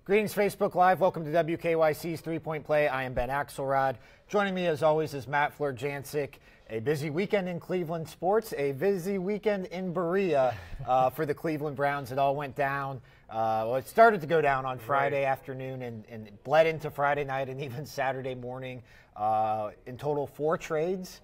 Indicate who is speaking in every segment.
Speaker 1: Greetings, Facebook Live. Welcome to WKYC's Three-Point Play. I am Ben Axelrod. Joining me, as always, is Matt Florjancic. A busy weekend in Cleveland sports, a busy weekend in Berea for the Cleveland Browns. It all went down. Well, it started to go down on Friday afternoon and bled into Friday night and even Saturday morning. In total, 4 trades.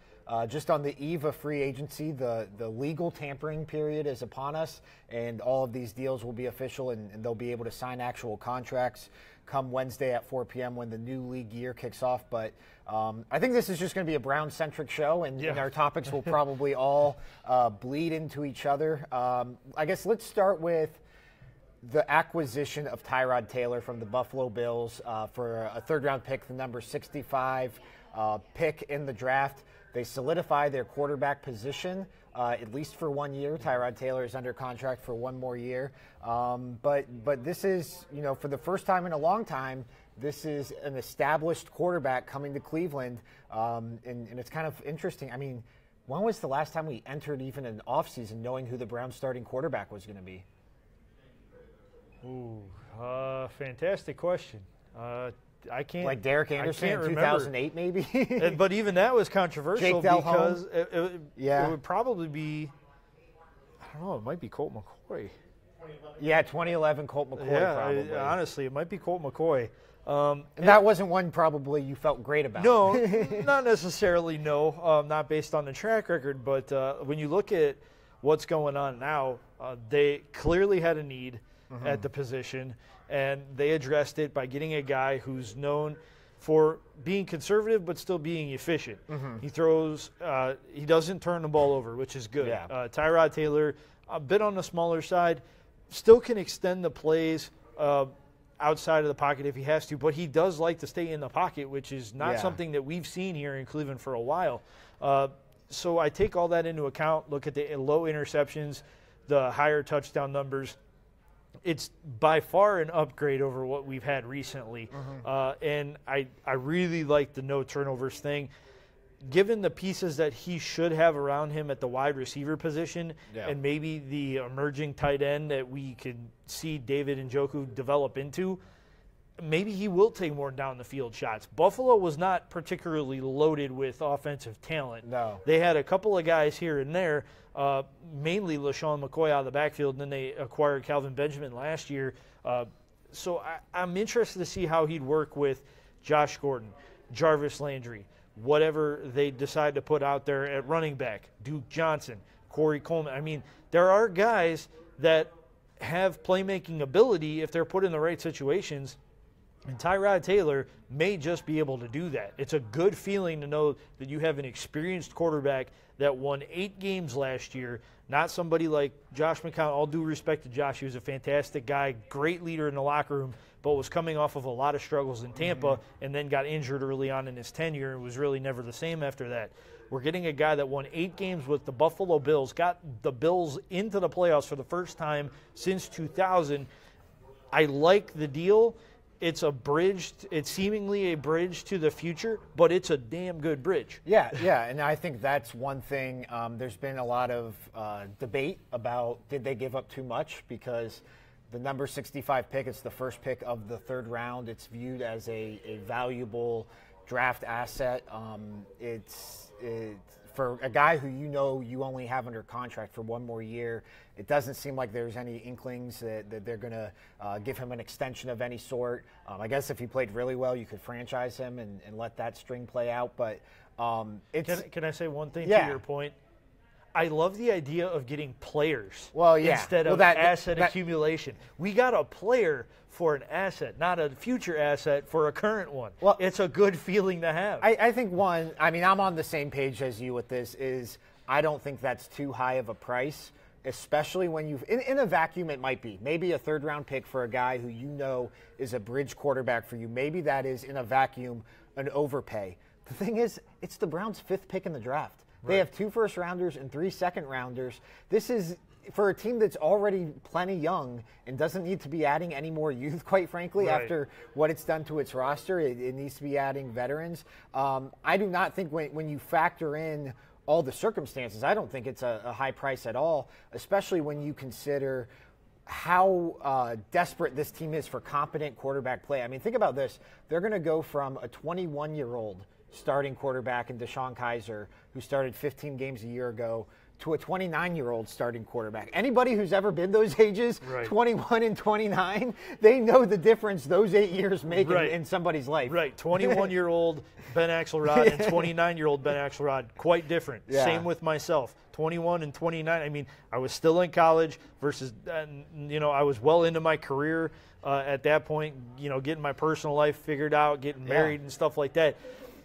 Speaker 1: Just on the eve of free agency, the legal tampering period is upon us, and all of these deals will be official, and they'll be able to sign actual contracts come Wednesday at 4 p.m. when the new league year kicks off. But I think this is just going to be a Brown-centric show, and our topics will probably all bleed into each other. I guess let's start with the acquisition of Tyrod Taylor from the Buffalo Bills for a third-round pick, the number 65 pick in the draft. They solidify their quarterback position, at least for 1 year. Tyrod Taylor is under contract for 1 more year. But this is, for the first time in a long time, this is an established quarterback coming to Cleveland. And it's kind of interesting. I mean, when was the last time we entered even an offseason knowing who the Browns starting quarterback was going to be?
Speaker 2: Ooh, fantastic question. I can't.
Speaker 1: Like Derek Anderson in 2008, maybe?
Speaker 2: But even that was controversial because it would probably be, I don't know, it might be Colt McCoy.
Speaker 1: Yeah, 2011 Colt McCoy probably.
Speaker 2: Honestly, it might be Colt McCoy.
Speaker 1: And that wasn't one probably you felt great about.
Speaker 2: No, not necessarily, no. Not based on the track record. But when you look at what's going on now, they clearly had a need at the position. And they addressed it by getting a guy who's known for being conservative but still being efficient. He throws, he doesn't turn the ball over, which is good.
Speaker 1: Yeah.
Speaker 2: Tyrod Taylor, a bit on the smaller side, still can extend the plays outside of the pocket if he has to, but he does like to stay in the pocket, which is not something that we've seen here in Cleveland for a while. So I take all that into account, look at the low interceptions, the higher touchdown numbers. It's by far an upgrade over what we've had recently. And I really like the no turnovers thing. Given the pieces that he should have around him at the wide receiver position and maybe the emerging tight end that we could see David Njoku develop into, maybe he will take more down the field shots. Buffalo was not particularly loaded with offensive talent.
Speaker 1: No.
Speaker 2: They had a couple of guys here and there, mainly LaShawn McCoy out of the backfield, and then they acquired Calvin Benjamin last year. So I'm interested to see how he'd work with Josh Gordon, Jarvis Landry, whatever they decide to put out there at running back, Duke Johnson, Corey Coleman. I mean, there are guys that have playmaking ability if they're put in the right situations. And Tyrod Taylor may just be able to do that. It's a good feeling to know that you have an experienced quarterback that won 8 games last year, not somebody like Josh McCown. All due respect to Josh, he was a fantastic guy, great leader in the locker room, but was coming off of a lot of struggles in Tampa and then got injured early on in his tenure and was really never the same after that. We're getting a guy that won 8 games with the Buffalo Bills, got the Bills into the playoffs for the first time since 2000. I like the deal. It's seemingly a bridge to the future, but it's a damn good bridge.
Speaker 1: Yeah, and I think that's one thing. There's been a lot of debate about did they give up too much, because the number 65 pick, it's the first pick of the 3rd round. It's viewed as a valuable draft asset. It's for a guy who you only have under contract for 1 more year. It doesn't seem like there's any inklings that they're going to give him an extension of any sort. I guess if he played really well, you could franchise him and let that string play out. But
Speaker 2: can I say one thing to your point? I love the idea of getting players instead of asset accumulation. We got a player for an asset, not a future asset for a current one. Well, it's a good feeling to have.
Speaker 1: I think I'm on the same page as you with this. I don't think that's too high of a price, especially when you've in a vacuum. It might be maybe a 3rd round pick for a guy who is a bridge quarterback for you. Maybe that is in a vacuum an overpay. The thing is, it's the Browns' 5th pick in the draft. They have 2 first-rounders and 3 second-rounders. This is, for a team that's already plenty young and doesn't need to be adding any more youth, quite frankly, after what it's done to its roster. It needs to be adding veterans. I do not think when you factor in all the circumstances, I don't think it's a high price at all, especially when you consider how desperate this team is for competent quarterback play. I mean, think about this. They're going to go from a 21-year-old starting quarterback in Deshaun Kaiser, who started 15 games a year ago, to a 29-year-old starting quarterback. Anybody who's ever been those ages, right. 21 and 29, they know the difference those 8 years make right. in somebody's life.
Speaker 2: Right, 21-year-old Ben Axelrod and 29-year-old Ben Axelrod, quite different. Yeah. Same with myself. 21 and 29. I mean, I was still in college versus, I was well into my career at that point, getting my personal life figured out, getting married and stuff like that.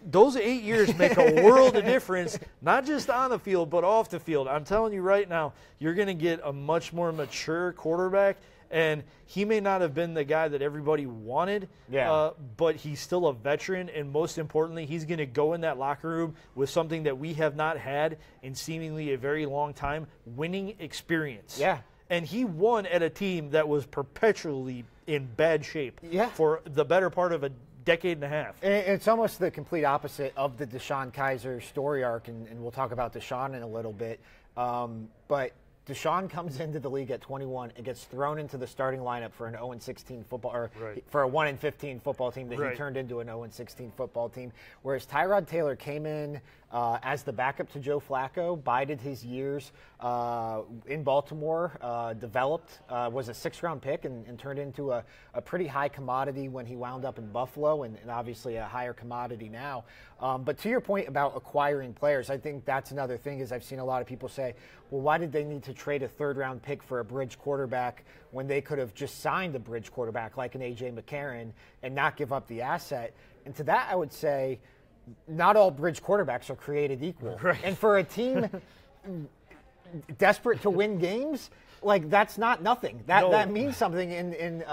Speaker 2: Those 8 years make a world of difference, not just on the field, but off the field. I'm telling you right now, you're going to get a much more mature quarterback, and he may not have been the guy that everybody wanted, but he's still a veteran, and most importantly, he's going to go in that locker room with something that we have not had in seemingly a very long time, winning experience.
Speaker 1: Yeah.
Speaker 2: And he won at a team that was perpetually in bad shape for the better part of a decade and a half.
Speaker 1: It's almost the complete opposite of the Deshaun Kaiser story arc, and we'll talk about Deshaun in a little bit. But Deshaun comes into the league at 21 and gets thrown into the starting lineup for an 0-16 football, or for a 1-15 football team that he turned into an 0-16 football team. Whereas Tyrod Taylor came in as the backup to Joe Flacco, bided his years in Baltimore, developed, was a 6th-round pick and turned into a pretty high commodity when he wound up in Buffalo, and obviously a higher commodity now. But to your point about acquiring players, I think that's another thing is I've seen a lot of people say, well, why did they need to trade a 3rd-round pick for a bridge quarterback when they could have just signed a bridge quarterback like an A.J. McCarron and not give up the asset? And to that, I would say not all bridge quarterbacks are created equal. Right. And for a team desperate to win games, like that's not nothing. That means something.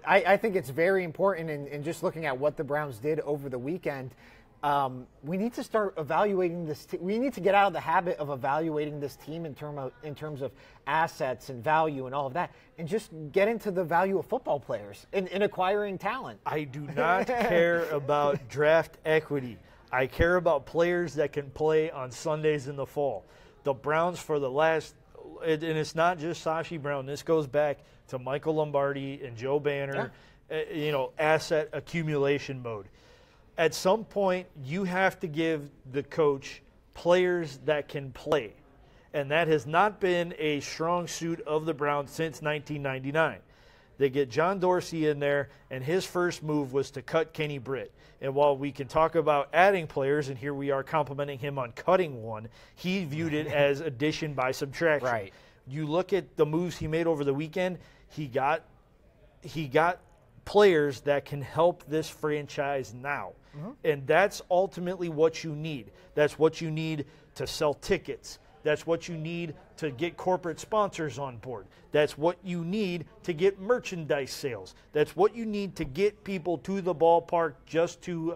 Speaker 1: I think it's very important in just looking at what the Browns did over the weekend. We need to start evaluating this. We need to get out of the habit of evaluating this team in terms of assets and value and all of that, and just get into the value of football players in acquiring talent.
Speaker 2: I do not care about draft equity. I care about players that can play on Sundays in the fall. The Browns for the last, and it's not just Sashi Brown. This goes back to Michael Lombardi and Joe Banner. Asset accumulation mode. At some point, you have to give the coach players that can play. And that has not been a strong suit of the Browns since 1999. They get John Dorsey in there, and his first move was to cut Kenny Britt. And while we can talk about adding players, and here we are complimenting him on cutting one, he viewed it as addition by subtraction.
Speaker 1: Right.
Speaker 2: You look at the moves he made over the weekend, he got players that can help this franchise now. Mm-hmm. And that's ultimately what you need. That's what you need to sell tickets. That's what you need to get corporate sponsors on board. That's what you need to get merchandise sales. That's what you need to get people to the ballpark just to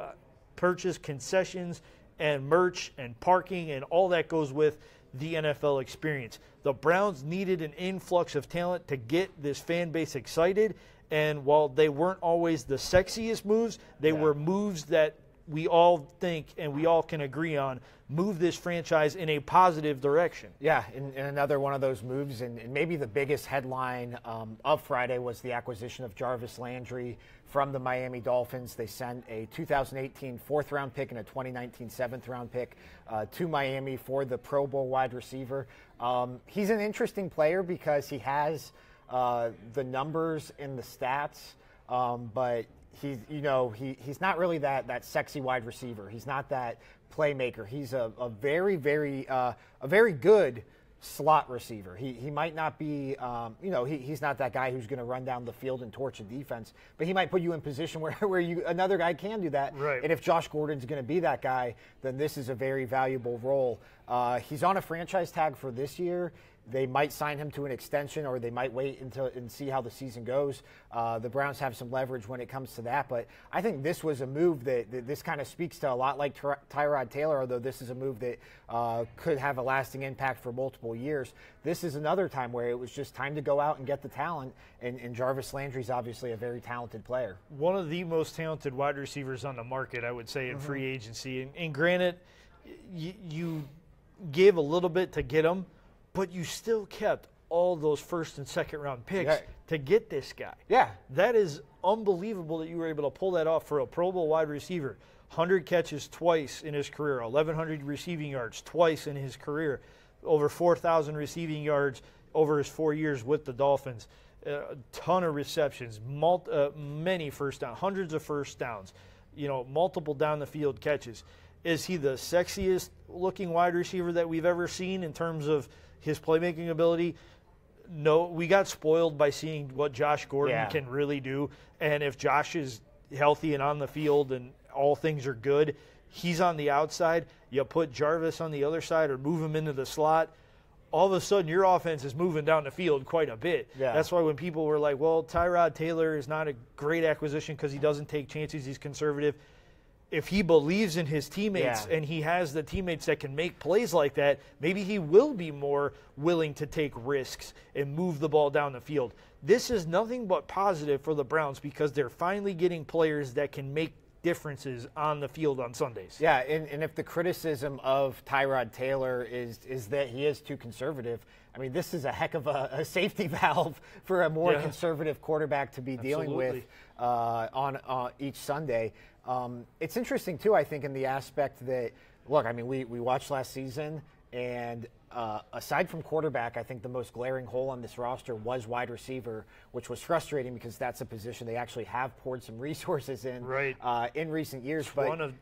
Speaker 2: purchase concessions and merch and parking and all that goes with the NFL experience. The Browns needed an influx of talent to get this fan base excited. And while they weren't always the sexiest moves, they were moves that we all think and we all can agree on move this franchise in a positive direction.
Speaker 1: Yeah, and another one of those moves, and maybe the biggest headline of Friday was the acquisition of Jarvis Landry from the Miami Dolphins. They sent a 2018 4th-round pick and a 2019 7th-round pick to Miami for the Pro Bowl wide receiver. He's an interesting player because he has the numbers and the stats, but he's not really that sexy wide receiver. He's not that playmaker. He's a very, very good slot receiver. He might not be, he's not that guy who's going to run down the field and torch a defense, but he might put you in position where another guy can do that.
Speaker 2: Right.
Speaker 1: And if Josh Gordon's going to be that guy, then this is a very valuable role. He's on a franchise tag for this year. They might sign him to an extension, or they might wait and see how the season goes. The Browns have some leverage when it comes to that, but I think this was a move that this kind of speaks to a lot like Tyrod Taylor, although this is a move that could have a lasting impact for multiple years. This is another time where it was just time to go out and get the talent, and Jarvis Landry's obviously a very talented player.
Speaker 2: One of the most talented wide receivers on the market, I would say, in free agency. And granted, you gave a little bit to get him, but you still kept all those first and second round picks to get this guy.
Speaker 1: Yeah.
Speaker 2: That is unbelievable that you were able to pull that off for a Pro Bowl wide receiver. 100 catches twice in his career, 1,100 receiving yards twice in his career, over 4,000 receiving yards over his 4 years with the Dolphins. A ton of receptions, many first downs, hundreds of first downs, multiple down the field catches. Is he the sexiest looking wide receiver that we've ever seen in terms of his playmaking ability? No, we got spoiled by seeing what Josh Gordon can really do. And if Josh is healthy and on the field and all things are good, he's on the outside. You put Jarvis on the other side or move him into the slot. All of a sudden, your offense is moving down the field quite a bit.
Speaker 1: Yeah.
Speaker 2: That's why when people were like, well, Tyrod Taylor is not a great acquisition because he doesn't take chances, he's conservative. If he believes in his teammates and he has the teammates that can make plays like that, maybe he will be more willing to take risks and move the ball down the field. This is nothing but positive for the Browns because they're finally getting players that can make differences on the field on Sundays.
Speaker 1: Yeah, and if the criticism of Tyrod Taylor is that he is too conservative, I mean, this is a heck of a safety valve for a more conservative quarterback to be dealing with on each Sunday. It's interesting, too, I think, in the aspect that, look, I mean, we watched last season, and aside from quarterback, I think the most glaring hole on this roster was wide receiver, which was frustrating because that's a position they actually have poured some resources in in recent years.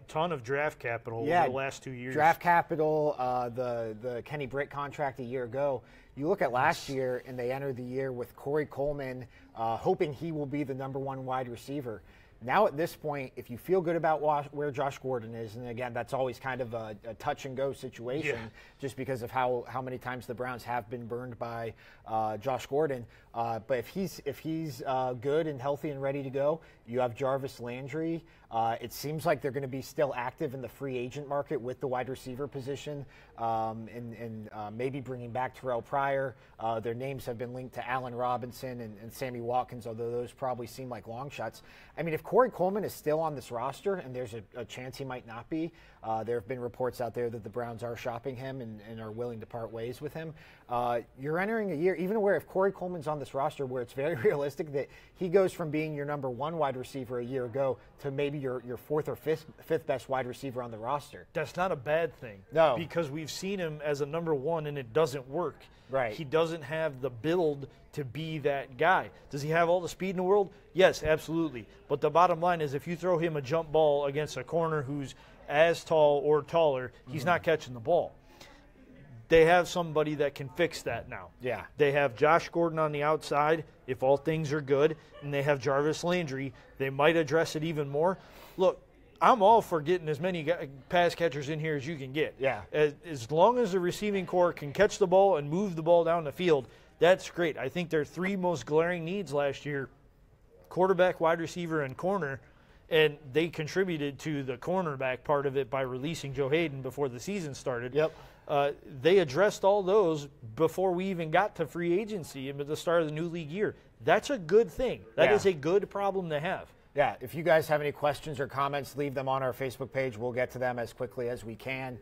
Speaker 2: Ton of draft capital over the last 2 years.
Speaker 1: Draft capital, the Kenny Britt contract a year ago. You look at last year, and they entered the year with Corey Coleman, hoping he will be the number one wide receiver. Now at this point, if you feel good about where Josh Gordon is, and again, that's always kind of a touch-and-go situation just because of how many times the Browns have been burned by Josh Gordon. But if he's good and healthy and ready to go, you have Jarvis Landry. It seems like they're going to be still active in the free agent market with the wide receiver position and maybe bringing back Terrell Pryor. Their names have been linked to Allen Robinson and Sammy Watkins, although those probably seem like long shots. I mean, if Corey Coleman is still on this roster, and there's a chance he might not be, there have been reports out there that the Browns are shopping him and are willing to part ways with him. You're entering a year, even where if Corey Coleman's on this roster, where it's very realistic that he goes from being your number one wide receiver a year ago to maybe your fourth or fifth best wide receiver on the roster.
Speaker 2: That's not a bad thing.
Speaker 1: No.
Speaker 2: Because we've seen him as a number one and it doesn't work.
Speaker 1: Right.
Speaker 2: He doesn't have the build to be that guy. Does he have all the speed in the world? Yes, absolutely. But the bottom line is if you throw him a jump ball against a corner who's as tall or taller, he's not catching the ball. They have somebody that can fix that now.
Speaker 1: Yeah.
Speaker 2: They have Josh Gordon on the outside, if all things are good, and they have Jarvis Landry. They might address it even more. Look, I'm all for getting as many pass catchers in here as you can get.
Speaker 1: Yeah.
Speaker 2: As long as the receiving corps can catch the ball and move the ball down the field, that's great. I think their three most glaring needs last year, quarterback, wide receiver, and corner, and they contributed to the cornerback part of it by releasing Joe Hayden before the season started.
Speaker 1: Yep.
Speaker 2: They addressed all those before we even got to free agency and at the start of the new league year. That's a good thing. That is a good problem to have.
Speaker 1: Yeah, if you guys have any questions or comments, leave them on our Facebook page. We'll get to them as quickly as we can.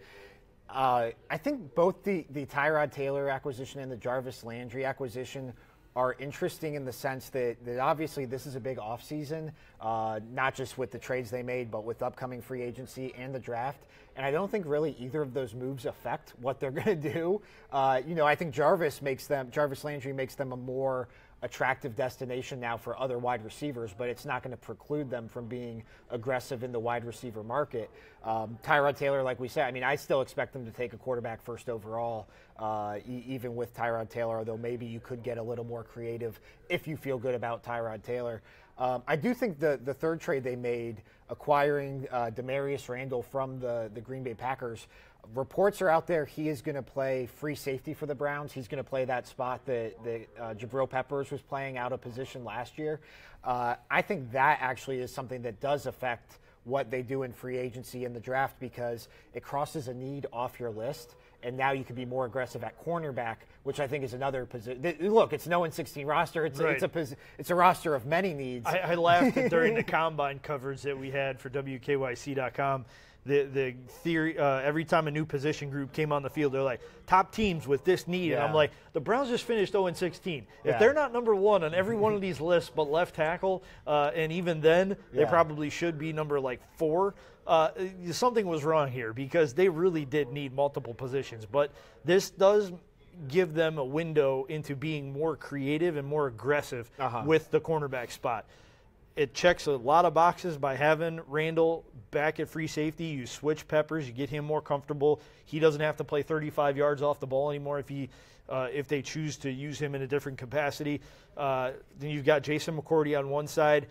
Speaker 1: I think both the Tyrod Taylor acquisition and the Jarvis Landry acquisition are interesting in the sense that obviously this is a big offseason, not just with the trades they made, but with upcoming free agency and the draft. And I don't think really either of those moves affect what they're going to do. I think Jarvis Landry makes them a more attractive destination now for other wide receivers, but it's not going to preclude them from being aggressive in the wide receiver market. Tyrod Taylor, like we said, I mean, I still expect them to take a quarterback first overall, even with Tyrod Taylor, although maybe you could get a little more creative if you feel good about Tyrod Taylor. I do think the third trade they made, acquiring Demarius Randall from the Green Bay Packers, reports are out there he is going to play free safety for the Browns. He's going to play that spot that Jabril Peppers was playing out of position last year. I think that actually is something that does affect what they do in free agency in the draft because it crosses a need off your list. And now you can be more aggressive at cornerback, which I think is another position. Look, it's no 1-16 roster. It's a roster of many needs.
Speaker 2: I laughed during the combine coverage that we had for WKYC.com. the theory, every time a new position group came on the field, they're like, top teams with this need. And I'm like, the Browns just finished 0-16. If they're not number one on every one of these lists but left tackle, and even then, they probably should be number like 4, something was wrong here because they really did need multiple positions. But this does give them a window into being more creative and more aggressive with the cornerback spot. It checks a lot of boxes by having Randall back at free safety. You switch Peppers, you get him more comfortable. He doesn't have to play 35 yards off the ball anymore if they choose to use him in a different capacity. Then you've got Jason McCourty on one side.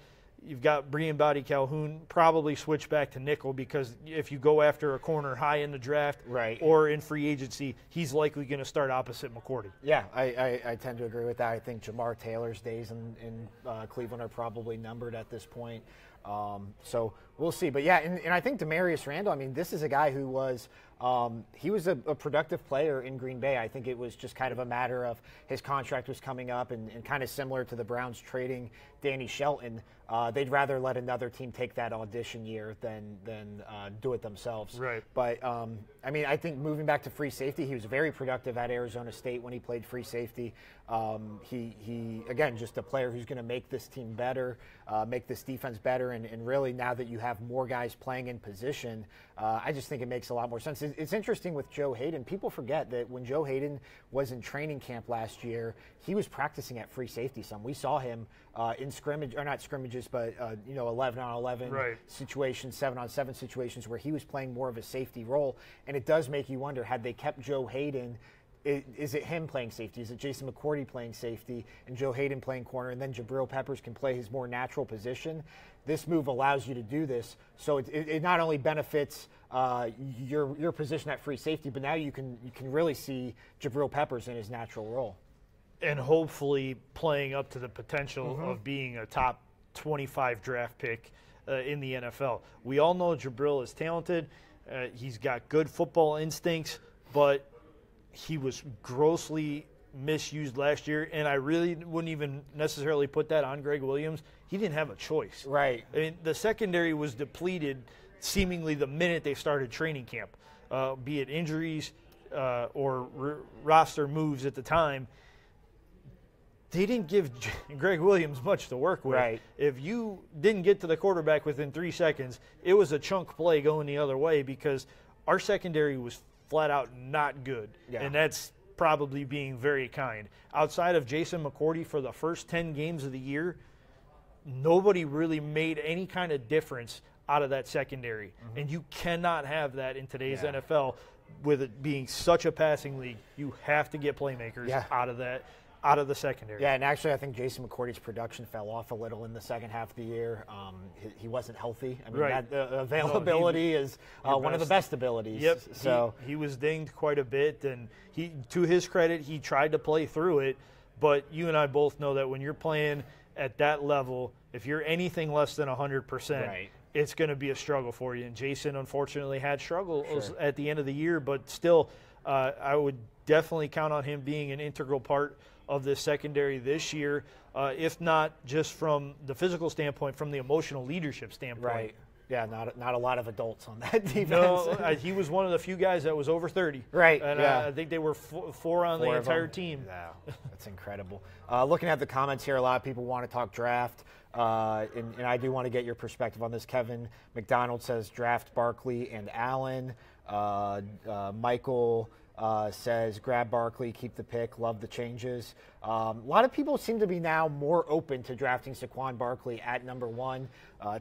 Speaker 2: You've got Brian Body Calhoun probably switch back to nickel because if you go after a corner high in the draft or in free agency, he's likely going to start opposite McCourty.
Speaker 1: Yeah, I tend to agree with that. I think Jamar Taylor's days in Cleveland are probably numbered at this point. So we'll see. But, yeah, and I think Demarius Randall, I mean, this is a guy who was he was a productive player in Green Bay. I think it was just kind of a matter of his contract was coming up and kind of similar to the Browns trading Danny Shelton. They'd rather let another team take that audition year than do it themselves.
Speaker 2: Right.
Speaker 1: But, I mean, I think moving back to free safety, he was very productive at Arizona State when he played free safety. He again, just a player who's going to make this team better, make this defense better, and really now that you have more guys playing in position, I just think it makes a lot more sense. It's interesting with Joe Hayden. People forget that when Joe Hayden was in training camp last year, he was practicing at free safety some. We saw him in scrimmage, or not scrimmages, but 11-on-11 situations, 7-on-7 situations where he was playing more of a safety role. And it does make you wonder, had they kept Joe Hayden, is it him playing safety? Is it Jason McCourty playing safety and Joe Hayden playing corner, and then Jabril Peppers can play his more natural position? This move allows you to do this, so it not only benefits your position at free safety, but now you can really see Jabril Peppers in his natural role.
Speaker 2: And hopefully playing up to the potential of being a top 25 draft pick in the NFL. We all know Jabril is talented. He's got good football instincts, but he was grossly misused last year, and I really wouldn't even necessarily put that on Greg Williams. He didn't have a choice.
Speaker 1: Right.
Speaker 2: I mean, the secondary was depleted seemingly the minute they started training camp, be it injuries or roster moves at the time. They didn't give Greg Williams much to work with.
Speaker 1: Right.
Speaker 2: If you didn't get to the quarterback within 3 seconds, it was a chunk play going the other way because our secondary was flat out not good. Yeah. And that's probably being very kind. Outside of Jason McCourty for the first 10 games of the year, nobody really made any kind of difference out of that secondary. And you cannot have that in today's NFL with it being such a passing league. You have to get playmakers out of the secondary.
Speaker 1: Yeah, and actually I think Jason McCourty's production fell off a little in the second half of the year. He wasn't healthy. I mean, that availability is one of the best abilities.
Speaker 2: Yep.
Speaker 1: So
Speaker 2: he was dinged quite a bit, and he, to his credit, he tried to play through it. But you and I both know that when you're playing at that level, if you're anything less than 100%, it's going to be a struggle for you. And Jason, unfortunately, had struggles at the end of the year, but still, I would definitely count on him being an integral part of this secondary this year, if not just from the physical standpoint, from the emotional leadership standpoint.
Speaker 1: Right. Yeah, not a lot of adults on that defense.
Speaker 2: No, he was one of the few guys that was over 30.
Speaker 1: Right.
Speaker 2: And I think they were four on the entire team.
Speaker 1: Yeah, that's incredible. Looking at the comments here, a lot of people want to talk draft, and I do want to get your perspective on this. Kevin McDonald says draft Barkley and Allen. Michael says grab Barkley, keep the pick, love the changes. A lot of people seem to be now more open to drafting Saquon Barkley at number 1.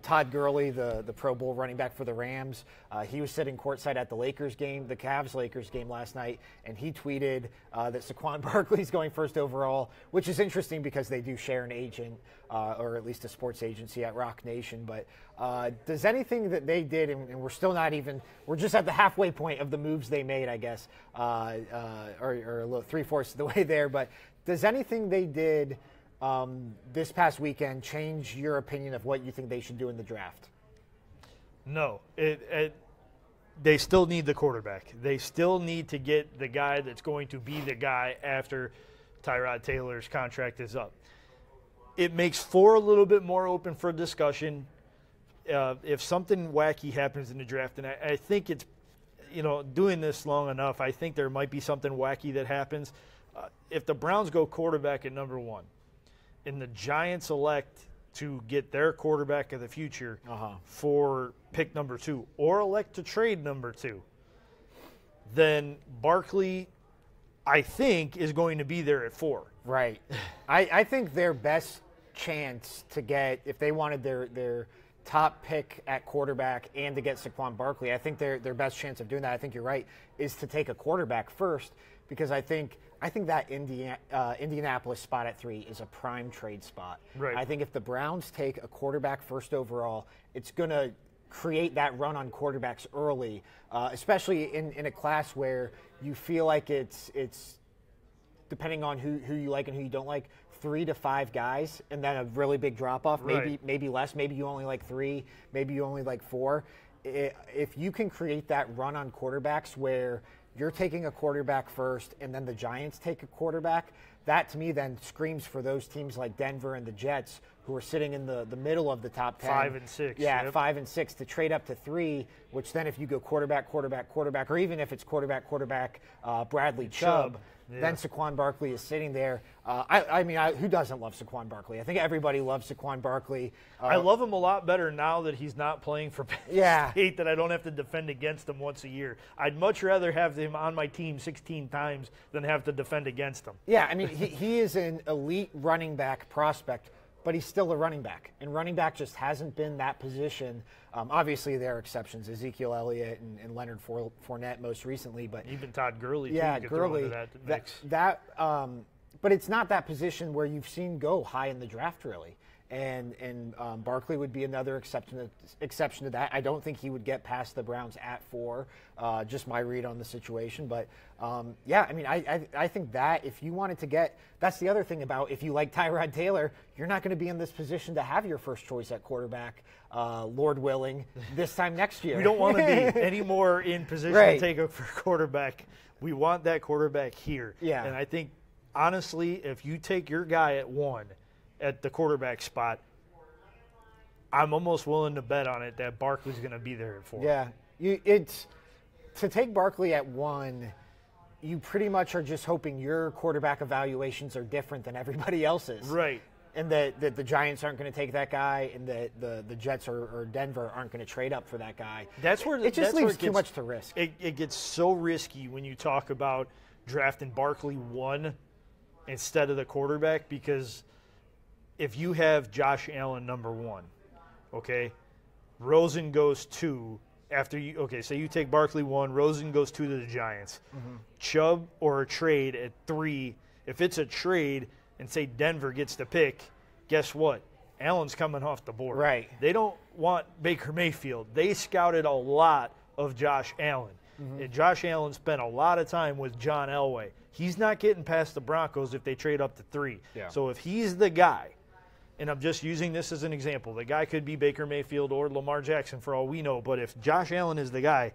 Speaker 1: Todd Gurley, the Pro Bowl running back for the Rams, he was sitting courtside at the Cavs-Lakers game last night, and he tweeted that Saquon Barkley's going first overall, which is interesting because they do share an agent, or at least a sports agency at Rock Nation. But does anything that they did, and we're still not even, we're just at the halfway point of the moves they made, I guess, or a little 3/4 of the way there, but does anything they did this past weekend change your opinion of what you think they should do in the draft?
Speaker 2: No. They still need the quarterback. They still need to get the guy that's going to be the guy after Tyrod Taylor's contract is up. It makes 4 a little bit more open for discussion. if something wacky happens in the draft, and I think it's, doing this long enough, I think there might be something wacky that happens. If the Browns go quarterback at number 1, and the Giants elect to get their quarterback of the future for pick number 2, or elect to trade number 2, then Barkley, I think, is going to be there at 4.
Speaker 1: Right. I think their best chance to get, if they wanted their top pick at quarterback and to get Saquon Barkley, I think their best chance of doing that, I think you're right, is to take a quarterback first, because I think that Indianapolis spot at 3 is a prime trade spot.
Speaker 2: Right.
Speaker 1: I think if the Browns take a quarterback first overall, it's going to create that run on quarterbacks early, especially in a class where you feel like it's depending on who you like and who you don't like, 3 to 5 guys, and then a really big drop-off,
Speaker 2: right.
Speaker 1: maybe less, maybe you only like 3, maybe you only like 4. If you can create that run on quarterbacks where you're taking a quarterback first and then the Giants take a quarterback, that to me then screams for those teams like Denver and the Jets, who are sitting in the middle of the top 10.
Speaker 2: 5 and 6.
Speaker 1: Yeah,
Speaker 2: yep.
Speaker 1: 5 and 6 to trade up to 3, which then if you go quarterback, or even if it's quarterback, Bradley Chubb,
Speaker 2: yeah.
Speaker 1: Then Saquon Barkley is sitting there. I mean, who doesn't love Saquon Barkley? I think everybody loves Saquon Barkley.
Speaker 2: I love him a lot better now that he's not playing for Penn State, that I don't have to defend against him once a year. I'd much rather have him on my team 16 times than have to defend against him.
Speaker 1: Yeah, I mean, he is an elite running back prospect, but he's still a running back. And running back just hasn't been that position. Obviously, there are exceptions, Ezekiel Elliott and Leonard Fournette most recently. But
Speaker 2: even Todd Gurley,
Speaker 1: yeah,
Speaker 2: too, you could
Speaker 1: Gurley,
Speaker 2: throw into that mix.
Speaker 1: But it's not that position where you've seen go high in the draft, really. And Barkley would be another exception to that. I don't think he would get past the Browns at 4, just my read on the situation. But, yeah, I mean, I think that if you wanted to get – that's the other thing about if you like Tyrod Taylor, you're not going to be in this position to have your first choice at quarterback, Lord willing, this time next year.
Speaker 2: We don't want to be any more in position to take a quarterback. We want that quarterback here.
Speaker 1: Yeah.
Speaker 2: And I think, honestly, if you take your guy at 1 – at the quarterback spot, I'm almost willing to bet on it that Barkley's going to be there at 4.
Speaker 1: Yeah, it's to take Barkley at 1. You pretty much are just hoping your quarterback evaluations are different than everybody else's,
Speaker 2: right?
Speaker 1: And that the Giants aren't going to take that guy, and that the Jets or Denver aren't going to trade up for that guy.
Speaker 2: That's where
Speaker 1: it just leaves too much to risk.
Speaker 2: It gets so risky when you talk about drafting Barkley 1 instead of the quarterback, because if you have Josh Allen number 1, okay, Rosen goes 2 after you. Okay, so you take Barkley 1, Rosen goes 2 to the Giants. Mm-hmm. Chubb or a trade at 3. If it's a trade and say Denver gets the pick, guess what? Allen's coming off the board.
Speaker 1: Right.
Speaker 2: They don't want Baker Mayfield. They scouted a lot of Josh Allen. Mm-hmm. And Josh Allen spent a lot of time with John Elway. He's not getting past the Broncos if they trade up to 3.
Speaker 1: Yeah.
Speaker 2: So if he's the guy, and I'm just using this as an example, the guy could be Baker Mayfield or Lamar Jackson for all we know, but if Josh Allen is the guy,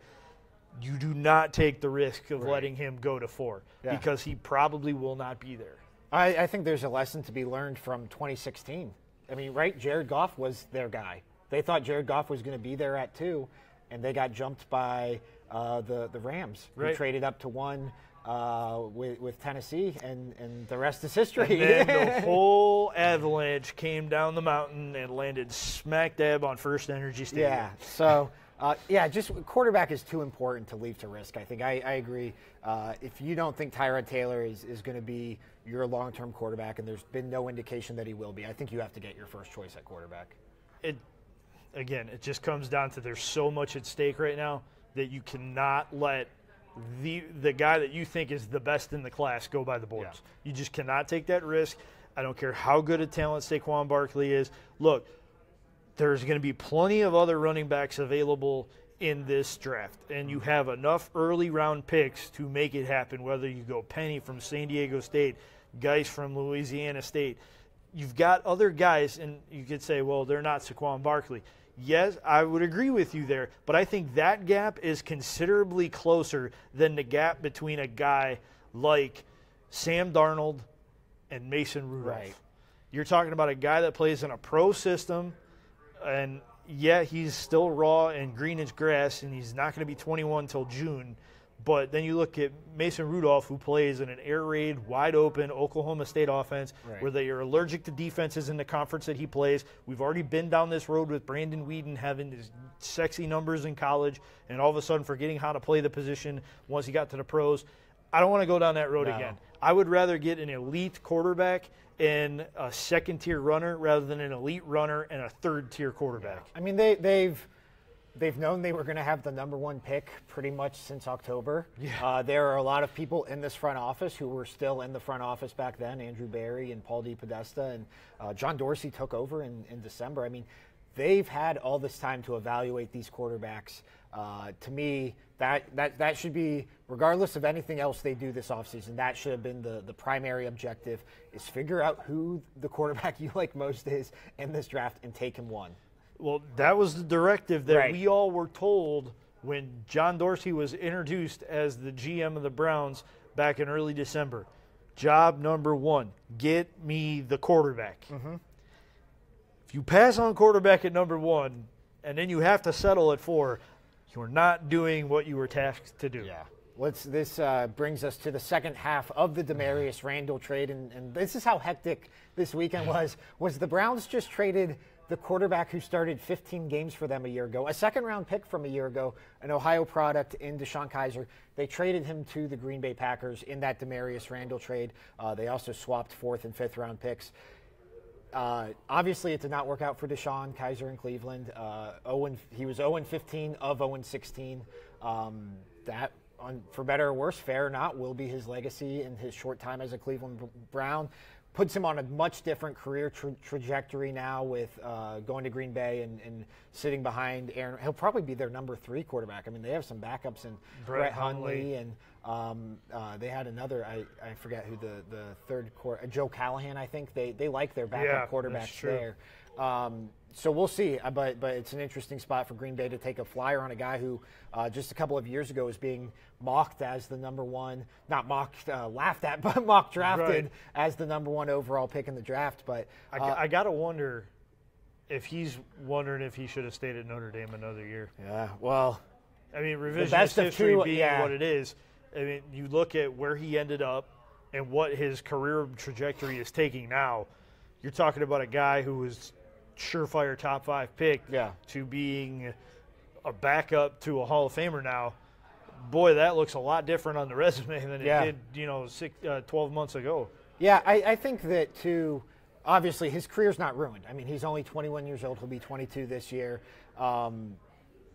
Speaker 2: you do not take the risk of letting him go to 4 because he probably will not be there.
Speaker 1: I think there's a lesson to be learned from 2016. I mean, right, Jared Goff was their guy. They thought Jared Goff was going to be there at 2, and they got jumped by the Rams, who traded up to 1 with Tennessee, and the rest is history.
Speaker 2: And then the whole avalanche came down the mountain and landed smack dab on First Energy Stadium.
Speaker 1: Yeah, so, just quarterback is too important to leave to risk. I think I agree. If you don't think Tyrod Taylor is going to be your long-term quarterback, and there's been no indication that he will be, I think you have to get your first choice at quarterback.
Speaker 2: It just comes down to there's so much at stake right now that you cannot let the guy that you think is the best in the class go by the boards. Yeah. You just cannot take that risk. I don't care how good a talent Saquon Barkley is. Look, there's going to be plenty of other running backs available in this draft, and you have enough early round picks to make it happen, whether you go Penny from San Diego State, Geis from Louisiana State. You've got other guys, and you could say, well, they're not Saquon Barkley. Yes, I would agree with you there, but I think that gap is considerably closer than the gap between a guy like Sam Darnold and Mason Rudolph.
Speaker 1: Right.
Speaker 2: You're talking about a guy that plays in a pro system, and yeah, he's still raw and green as grass, and he's not going to be 21 until June. But then you look at Mason Rudolph, who plays in an air raid, wide-open Oklahoma State offense where they are allergic to defenses in the conference that he plays. We've already been down this road with Brandon Whedon having his sexy numbers in college and all of a sudden forgetting how to play the position once he got to the pros. I don't want to go down that road again. I would rather get an elite quarterback and a second-tier runner rather than an elite runner and a third-tier quarterback.
Speaker 1: I mean, they've known they were going to have the number 1 pick pretty much since October. There are a lot of people in this front office who were still in the front office back then, Andrew Barry and Paul DePodesta, and John Dorsey took over in December. I mean, they've had all this time to evaluate these quarterbacks. To me, that should be, regardless of anything else they do this offseason, that should have been the primary objective, is figure out who the quarterback you like most is in this draft and take him one.
Speaker 2: Well, that was the directive that we all were told when John Dorsey was introduced as the GM of the Browns back in early December. Job number 1, get me the quarterback. If you pass on quarterback at number 1 and then you have to settle at 4, you're not doing what you were tasked to do.
Speaker 1: This brings us to the second half of the Demarius Randall trade, and this is how hectic this weekend was the Browns just traded the quarterback who started 15 games for them a year ago, a second-round pick from a year ago, an Ohio product in DeShone Kizer. They traded him to the Green Bay Packers in that Demarius Randall trade. They also swapped 4th and 5th-round picks. Obviously, it did not work out for DeShone Kizer in Cleveland. He was 0-15 of 0-16. That, for better or worse, fair or not, will be his legacy in his short time as a Cleveland Brown. Puts him on a much different career trajectory now with going to Green Bay and sitting behind Aaron. He'll probably be their number 3 quarterback. I mean, they have some backups in Brett Hundley, and they had another, I forget who the third Joe Callahan, I think. They like their backup quarterbacks there. So we'll see, but it's an interesting spot for Green Bay to take a flyer on a guy who just a couple of years ago was being mocked as the number 1, not mocked, laughed at, but mock drafted as the number 1 overall pick in the draft. But
Speaker 2: I got to wonder if he's wondering if he should have stayed at Notre Dame another year.
Speaker 1: Yeah, well,
Speaker 2: I mean, revisionist history being what it is. I mean, you look at where he ended up and what his career trajectory is taking now. You're talking about a guy who was surefire top 5 pick to being a backup to a Hall of Famer now. Boy, that looks a lot different on the resume than it did, 12 months ago. Yeah,
Speaker 1: I think that too. Obviously, his career's not ruined. I mean, he's only 21 years old. He'll be 22 this year.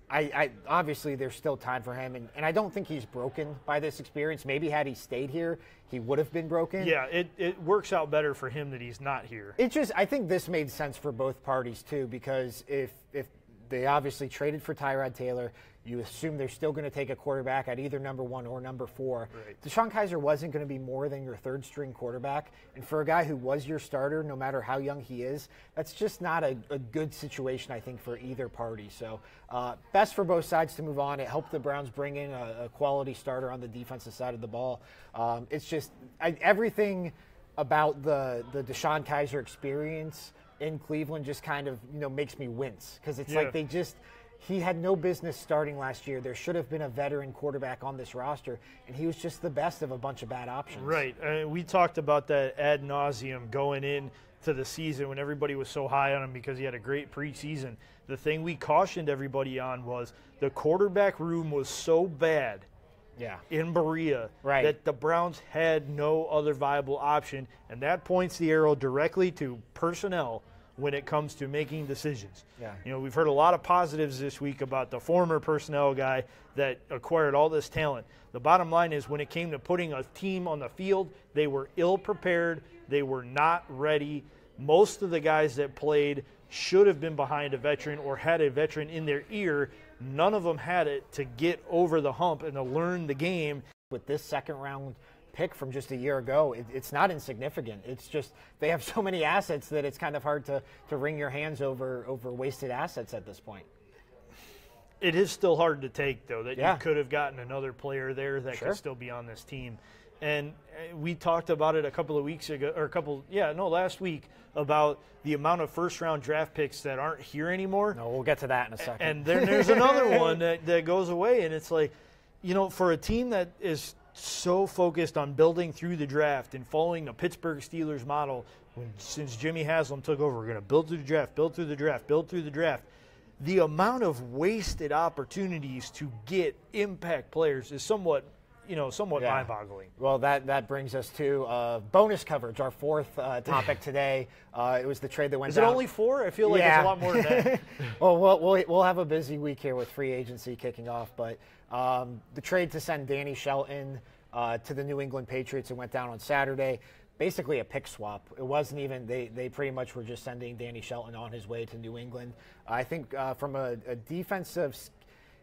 Speaker 1: I obviously there's still time for him, and I don't think he's broken by this experience. Maybe had he stayed here, he would have been broken.
Speaker 2: Yeah, it works out better for him that he's not here.
Speaker 1: I think this made sense for both parties too, because if they obviously traded for Tyrod Taylor, you assume they're still going to take a quarterback at either number 1 or number 4.
Speaker 2: Right.
Speaker 1: DeShone Kizer wasn't going to be more than your third-string quarterback. And for a guy who was your starter, no matter how young he is, that's just not a good situation, I think, for either party. So best for both sides to move on. It helped the Browns bring in a quality starter on the defensive side of the ball. It's just everything about the DeShone Kizer experience in Cleveland just kind of makes me wince, because it's like he had no business starting last year. There should have been a veteran quarterback on this roster, and he was just the best of a bunch of bad options.
Speaker 2: Right. We talked about that ad nauseum going into the season when everybody was so high on him because he had a great preseason. The thing we cautioned everybody on was the quarterback room was so bad in Berea that the Browns had no other viable option, and that points the arrow directly to personnel when it comes to making decisions. We've heard a lot of positives this week about the former personnel guy that acquired all this talent. The bottom line is when it came to putting a team on the field, they were ill-prepared. They were not ready. Most of the guys that played should have been behind a veteran or had a veteran in their ear. None of them had it to get over the hump and to learn the game.
Speaker 1: With this second-round pick from just a year ago, it's not insignificant. It's just they have so many assets that it's kind of hard to wring your hands over wasted assets at this point.
Speaker 2: It is still hard to take, though, that you could have gotten another player there that could still be on this team. And we talked about it a couple of weeks ago, or last week, about the amount of first-round draft picks that aren't here anymore.
Speaker 1: No, we'll get to that in a second.
Speaker 2: And then there's another one that goes away, and it's like, for a team that is so focused on building through the draft and following the Pittsburgh Steelers model, since Jimmy Haslam took over, we're going to build through the draft, build through the draft, build through the draft. The amount of wasted opportunities to get impact players is somewhat mind-boggling. Well,
Speaker 1: that brings us to bonus coverage, our fourth topic today. It was the trade that went down.
Speaker 2: Is it only 4? I feel like it's a lot more than that.
Speaker 1: Well, we'll have a busy week here with free agency kicking off, but the trade to send Danny Shelton to the New England Patriots, it went down on Saturday. Basically a pick swap. It wasn't even, they pretty much were just sending Danny Shelton on his way to New England. I think from a defensive,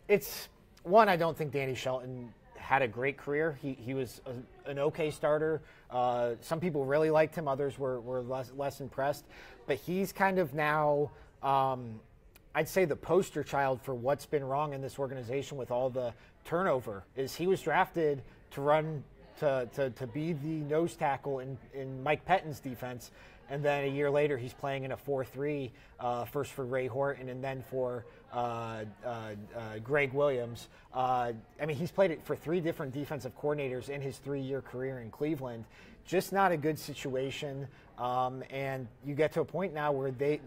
Speaker 1: I don't think Danny Shelton had a great career. He was an okay starter. Some people really liked him. Others were less impressed. But he's kind of now, I'd say, the poster child for what's been wrong in this organization with all the turnover. Is he was drafted to run to be the nose tackle in Mike Pettine's defense, and then a year later he's playing in a 4-3, first for Ray Horton and then for Greg Williams. He's played it for 3 different defensive coordinators in his 3-year career in Cleveland. Just not a good situation. And you get to a point now where they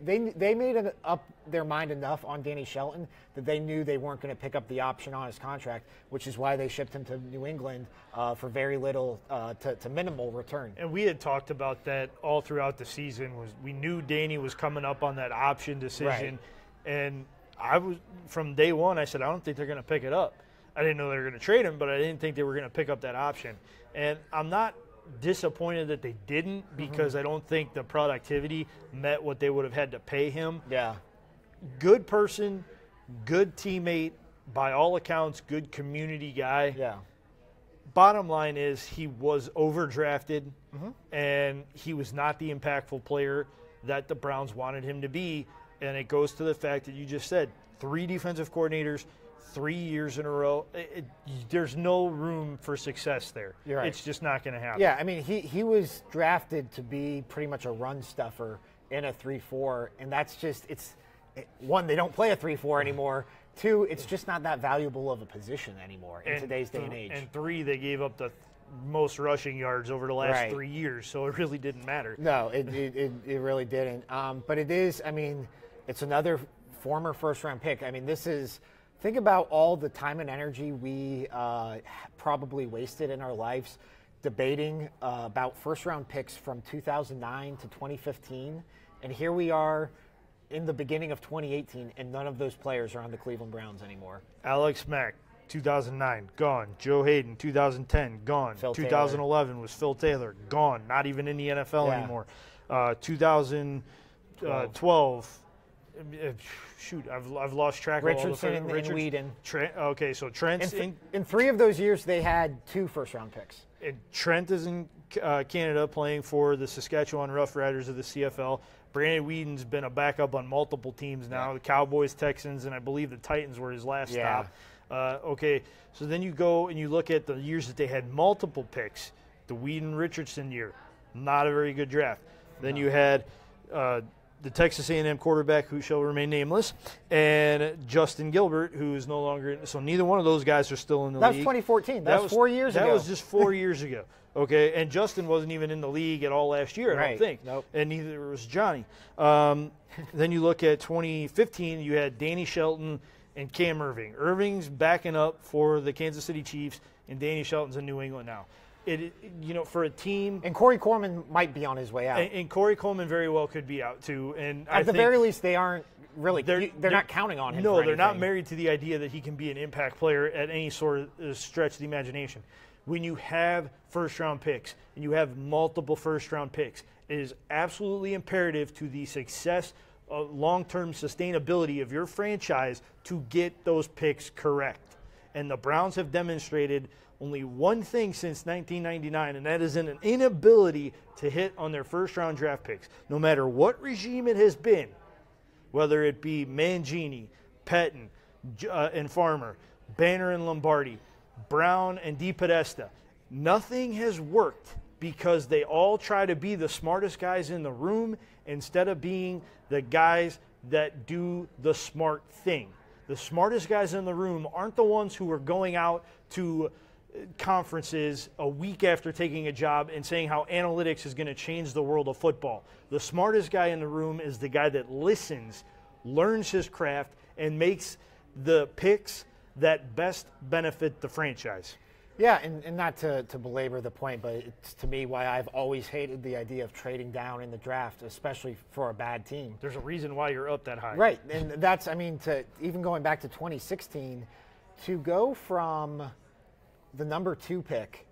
Speaker 1: made up their mind enough on Danny Shelton that they knew they weren't going to pick up the option on his contract, which is why they shipped him to New England for very little to minimal return.
Speaker 2: And we had talked about that all throughout the season. We knew Danny was coming up on that option decision,
Speaker 1: right.
Speaker 2: And I was, from day one, I said, I don't think they're going to pick it up. I didn't know they were going to trade him, but I didn't think they were going to pick up that option. And I'm not disappointed that they didn't, because I don't think the productivity met what they would have had to pay him.
Speaker 1: Yeah.
Speaker 2: Good person, good teammate, by all accounts, good community guy.
Speaker 1: Yeah.
Speaker 2: Bottom line is he was overdrafted, and he was not the impactful player that the Browns wanted him to be. And it goes to the fact that you just said 3 defensive coordinators, 3 years in a row. There's no room for success there.
Speaker 1: You're right.
Speaker 2: It's just not going to happen.
Speaker 1: Yeah, he was drafted to be pretty much a run stuffer in a 3-4, and that's just one, they don't play a 3-4 anymore. 2, it's just not that valuable of a position anymore in today's day and age.
Speaker 2: And 3, they gave up the most rushing yards over the last
Speaker 1: right.
Speaker 2: 3 years, so it really didn't matter.
Speaker 1: No, it really didn't. But it is, it's another former first-round pick. Think about all the time and energy we probably wasted in our lives debating about first-round picks from 2009 to 2015. And here we are in the beginning of 2018, and none of those players are on the Cleveland Browns anymore.
Speaker 2: Alex Mack, 2009, gone. Joe Hayden, 2010, gone. 2011 was Phil Taylor, gone. Not even in the NFL anymore. 2012. Shoot, I've lost track
Speaker 1: Richardson
Speaker 2: of all the
Speaker 1: and Whedon.
Speaker 2: Okay, so Trent's
Speaker 1: in 3 of those years, they had 2 first-round picks.
Speaker 2: And Trent is in Canada playing for the Saskatchewan Roughriders of the CFL. Brandon Whedon's been a backup on multiple teams now. Yeah. The Cowboys, Texans, and I believe the Titans were his last stop. Okay, so then you go and you look at the years that they had multiple picks. The Whedon-Richardson year, not a very good draft. Then you had the Texas A&M quarterback, who shall remain nameless, and Justin Gilbert, who is no longer – so neither one of those guys are still in the league.
Speaker 1: That was 2014. That was 4 years ago.
Speaker 2: That was just 4 years ago. Okay, and Justin wasn't even in the league at all last year, I don't think.
Speaker 1: Nope.
Speaker 2: And neither was Johnny. Then you look at 2015, you had Danny Shelton and Cam Irving. Irving's backing up for the Kansas City Chiefs, and Danny Shelton's in New England now. For a team,
Speaker 1: and Corey Coleman might be on his way out,
Speaker 2: and Corey Coleman very well could be out too. And
Speaker 1: at the very least, they aren't really. They're not counting on him.
Speaker 2: No,
Speaker 1: they're
Speaker 2: not married to the idea that he can be an impact player at any sort of stretch of the imagination. When you have first-round picks and you have multiple first-round picks, it is absolutely imperative to the success, long-term sustainability of your franchise to get those picks correct. And the Browns have demonstrated only one thing since 1999, and that is an inability to hit on their first-round draft picks. No matter what regime it has been, whether it be Mangini, Pettin, and Farmer, Banner and Lombardi, Brown and DePodesta, Nothing has worked because they all try to be the smartest guys in the room instead of being the guys that do the smart thing. The smartest guys in the room aren't the ones who are going out to conferences a week after taking a job and saying how analytics is going to change the world of football. The smartest guy in the room is the guy that listens, learns his craft, and makes the picks that best benefit the franchise.
Speaker 1: Yeah, and not to belabor the point, but it's to me why I've always hated the idea of trading down in the draft, especially for a bad team.
Speaker 2: There's a reason why you're up that high.
Speaker 1: Right, and that's, I mean, to even going back to 2016, to go from the number 2 pick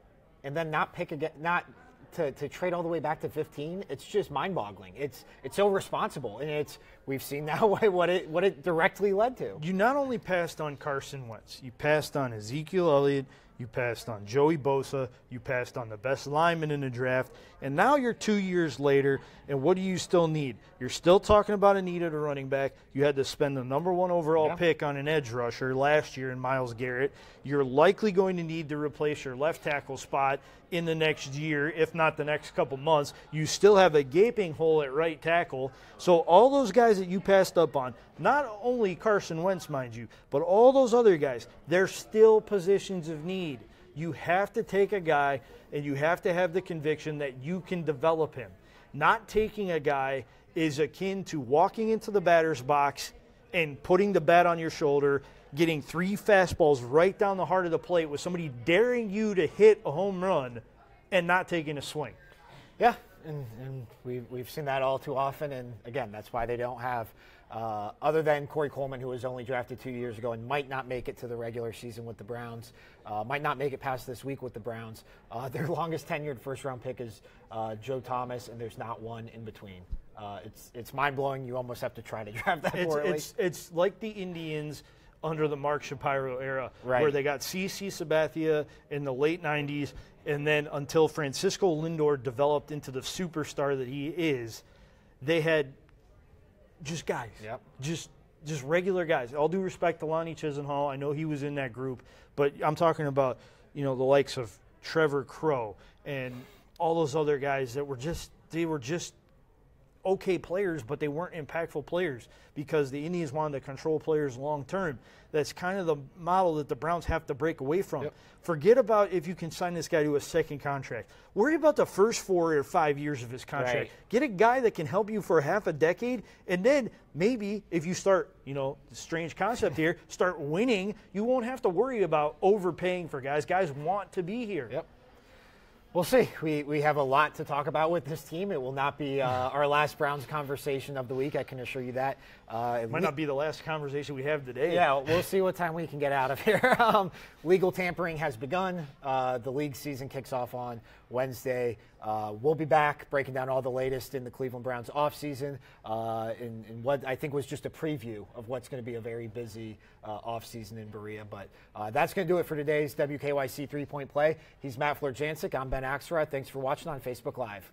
Speaker 1: and then not pick again, not to trade all the way back to 15, it's just mind-boggling. It's so irresponsible, and we've seen now what it directly led to.
Speaker 2: You not only passed on Carson Wentz, you passed on Ezekiel Elliott, you passed on Joey Bosa, you passed on the best lineman in the draft, and now you're 2 years later, and what do you still need? You're still talking about a need at a running back. You had to spend the number 1 overall pick on an edge rusher last year in Myles Garrett. You're likely going to need to replace your left tackle spot in the next year, if not the next couple months. You still have a gaping hole at right tackle. So all those guys that you passed up on, not only Carson Wentz, mind you, but all those other guys, they're still positions of need. You have to take a guy and you have to have the conviction that you can develop him. Not taking a guy is akin to walking into the batter's box and putting the bat on your shoulder, getting 3 fastballs right down the heart of the plate with somebody daring you to hit a home run and not taking a swing.
Speaker 1: Yeah, and we've seen that all too often, and again, that's why they don't have, other than Corey Coleman, who was only drafted 2 years ago and might not make it to the regular season with the Browns, might not make it past this week with the Browns. Their longest tenured first-round pick is Joe Thomas, and there's not one in between. It's mind-blowing. You almost have to try to draft that poorly.
Speaker 2: It's like the Indians under the Mark Shapiro era,
Speaker 1: right,
Speaker 2: where they got C.C. Sabathia in the late 90s, and then until Francisco Lindor developed into the superstar that he is, they had just guys, just regular guys. All due respect to Lonnie Chisenhall, I know he was in that group, but I'm talking about, the likes of Trevor Crowe and all those other guys that were just okay players, but they weren't impactful players because the Indians wanted to control players long term. That's kind of the model that the Browns have to break away from.
Speaker 1: Yep.
Speaker 2: Forget about if you can sign this guy to a second contract. Worry about the first 4 or 5 years of his contract.
Speaker 1: Right.
Speaker 2: Get a guy that can help you for half a decade, and then maybe if you start, strange concept here, start winning, you won't have to worry about overpaying for guys. Guys want to be here.
Speaker 1: Yep. We'll see. We have a lot to talk about with this team. It will not be our last Browns conversation of the week, I can assure you that.
Speaker 2: It might not be the last conversation we have today.
Speaker 1: Yeah, we'll see what time we can get out of here. Legal tampering has begun. The league season kicks off on Wednesday. We'll be back breaking down all the latest in the Cleveland Browns offseason in what I think was just a preview of what's going to be a very busy offseason in Berea. But that's going to do it for today's WKYC 3-Point Play. He's Matt Florjancic. I'm Ben Axelrod. Thanks for watching on Facebook Live.